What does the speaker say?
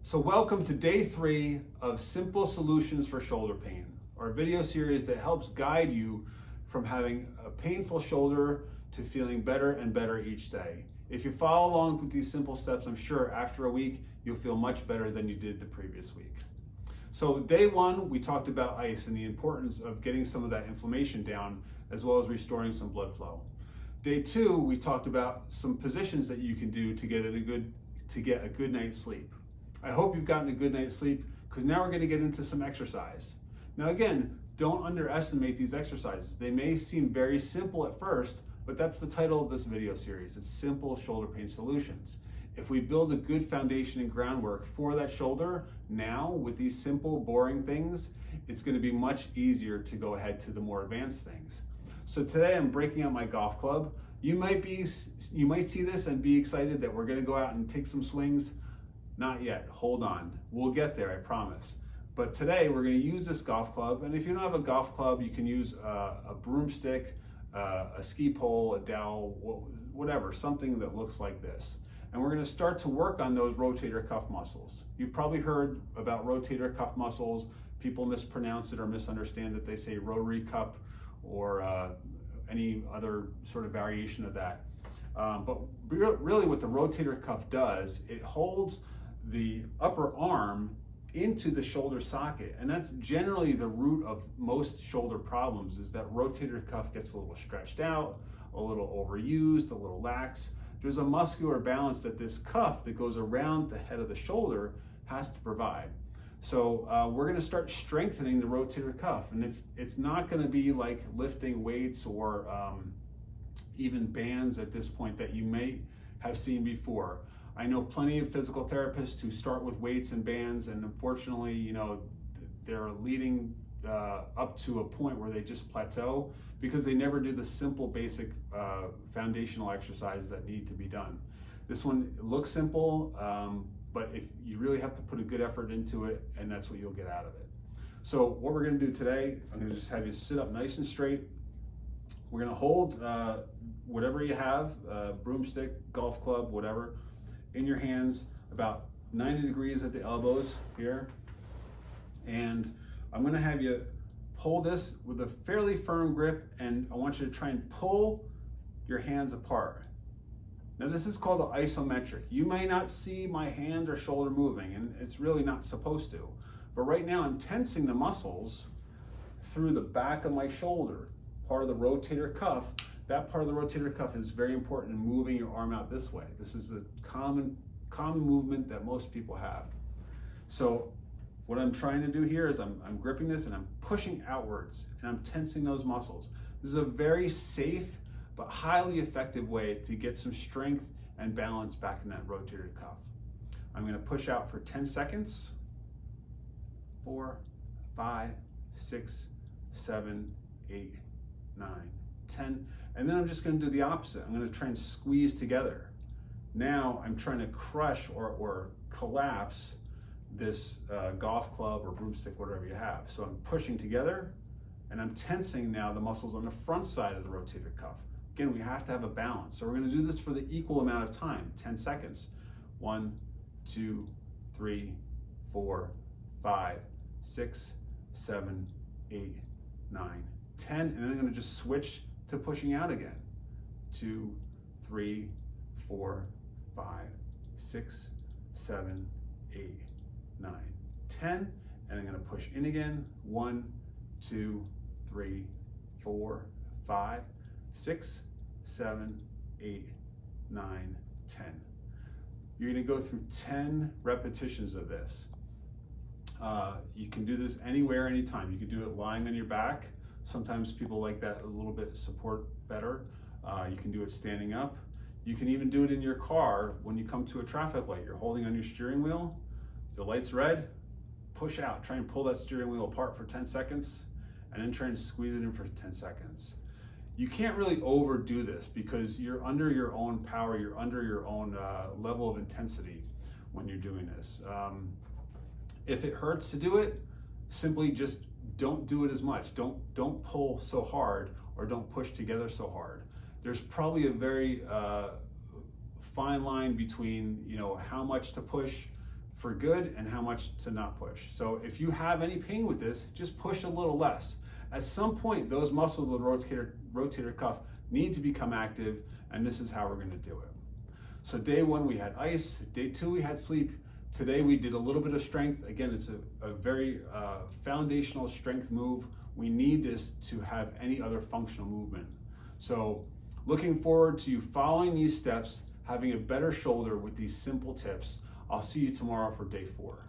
So welcome to day 3 of Simple Solutions for Shoulder Pain, our video series that helps guide you from having a painful shoulder to feeling better and better each day. If you follow along with these simple steps, I'm sure after a week, you'll feel much better than you did the previous week. So day 1, we talked about ice and the importance of getting some of that inflammation down, as well as restoring some blood flow. Day 2, we talked about some positions that you can do to get a good night's sleep. I hope you've gotten a good night's sleep, because now we're going to get into some exercise. Now again, don't underestimate these exercises. They may seem very simple at first, but that's the title of this video series. It's Simple Shoulder Pain Solutions. If we build a good foundation and groundwork for that shoulder now with these simple, boring things, it's going to be much easier to go ahead to the more advanced things. So today I'm breaking out my golf club. You might see this and be excited that we're going to go out and take some swings. Not yet, hold on. We'll get there, I promise. But today we're going to use this golf club, and if you don't have a golf club, you can use a broomstick, a ski pole, a dowel, whatever, something that looks like this. And we're going to start to work on those rotator cuff muscles. You've probably heard about rotator cuff muscles. People mispronounce it or misunderstand it. They say rotary cup or any other sort of variation of that. But really what the rotator cuff does, it holds the upper arm into the shoulder socket, and that's generally the root of most shoulder problems, is that rotator cuff gets a little stretched out, a little overused, a little lax. There's a muscular balance that this cuff that goes around the head of the shoulder has to provide. So we're going to start strengthening the rotator cuff, and it's not going to be like lifting weights or even bands at this point that you may have seen before. I know plenty of physical therapists who start with weights and bands, and unfortunately, you know, they're leading up to a point where they just plateau because they never do the simple, basic foundational exercises that need to be done. This one looks simple, but if you really have to put a good effort into it, and that's what you'll get out of it. So what we're going to do today, I'm going to just have you sit up nice and straight. We're going to hold whatever you have, broomstick, golf club, whatever, in your hands, about 90 degrees at the elbows here. And I'm going to have you hold this with a fairly firm grip, and I want you to try and pull your hands apart. Now this is called the isometric. You may not see my hand or shoulder moving, and it's really not supposed to. But right now I'm tensing the muscles through the back of my shoulder, part of the rotator cuff. That part of the rotator cuff is very important in moving your arm out this way. This is a common movement that most people have. So what I'm trying to do here is I'm gripping this and I'm pushing outwards, and I'm tensing those muscles. This is a very safe but highly effective way to get some strength and balance back in that rotator cuff. I'm going to push out for 10 seconds. 4, 5, 6, 7, 8, 9, 10. And then I'm just going to do the opposite. I'm going to try and squeeze together. Now I'm trying to crush or collapse this golf club or broomstick, whatever you have. So I'm pushing together, and I'm tensing now the muscles on the front side of the rotator cuff. Again, we have to have a balance. So we're going to do this for the equal amount of time, 10 seconds. 1, 2, 3, 4, 5, 6, 7, 8, 9, 10. And then I'm going to just switch to pushing out again. 2, 3, 4, 5, 6, 7, 8, 9, 10. And I'm going to push in again. 1, 2, 3, 4, 5, 6, 7, 8, 9, 10. You're going to go through 10 repetitions of this. You can do this anywhere, anytime. You can do it lying on your back. Sometimes people like that a little bit support better. You can do it standing up. You can even do it in your car when you come to a traffic light. You're holding on your steering wheel. The light's red. Push out. Try and pull that steering wheel apart for 10 seconds, and then try and squeeze it in for 10 seconds. You can't really overdo this because you're under your own power. You're under your own level of intensity when you're doing this. If it hurts to do it, simply just don't do it as much. Don't pull so hard, or don't push together so hard. There's probably a very fine line between how much to push for good and how much to not push. So if you have any pain with this, just push a little less. At some point, those muscles of the rotator cuff need to become active, and this is how we're going to do it. So day 1 we had ice, day 2 we had sleep. Today we did a little bit of strength. Again, it's a very foundational strength move. We need this to have any other functional movement. So looking forward to you following these steps, having a better shoulder with these simple tips. I'll see you tomorrow for day 4.